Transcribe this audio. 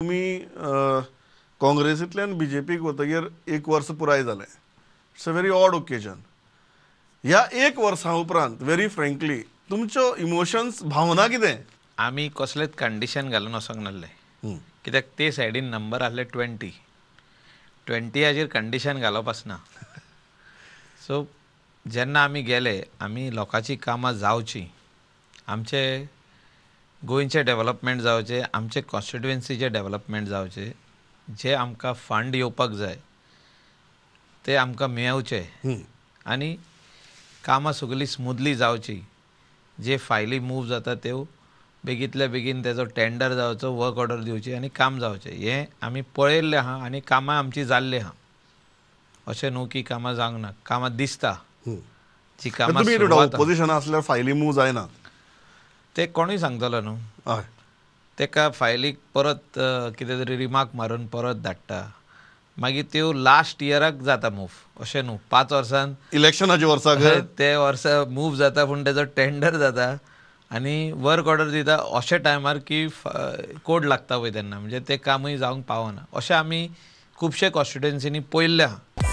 तुम्ही काँग्रेसींतल्यान बीजेपीक वतगीर एक वर्स पुराय जालें. It's a very odd occasion. ह्या एक वर्सां उपरांत व्हेरी फ्रँकली तुमच्यो इमोशन्स भावना कितें? आमी कसलेच कंडिशन घालून वचोंक नासले. कित्याक ते सायडीन नंबर आहले 20हाचेर कंडिशन घालप आसना. सो जेन्ना आमी गेले, आमी लोकांची कामां जावची, आमचे गोंयचें डेव्हलपमेंट जावचें, आमचे कॉन्स्टिट्युएन्सीचें डेव्हलपमेंट जावचें, जे आमकां फंड येवपाक जाय ते आमकां मेळचें आनी कामां सगळीं स्मुथली जावची. जे फायली मूव जाता त्यो बेगींतल्या बेगीन तेजो टेंडर जावचो, वर्क ऑर्डर दिवची आनी काम जावचें. हें आमी पळयल्लें आहा आनी कामां आमची जाल्लीं आहा. अशें न्हू की कामां जावंक ना, कामां दिसता. जी कामां तुमी सुरवात ऑपोजिशन आसल्यार फायली मूव जायना. ते कोणूय सांगतलो न्हू. हय. तेका फायलीक परत कितें तरी रिमार्क मारून परत धाडटा. मागीर त्यो लास्ट इयराक जाता मूव. अशें न्हू 5 वर्सान इलेक्शनाच्या वर्साक ते वर्सा मूव जाता पूण तेजो टेंडर जाता आनी वर्क ऑर्डर दिता अशे टायमार की कोड लागता पळय तेन्ना. म्हणजे तें कामूय जावंक पावना. अशें आमी खुबशे कॉन्स्टिट्युएन्सीनी पळयल्लें आहा.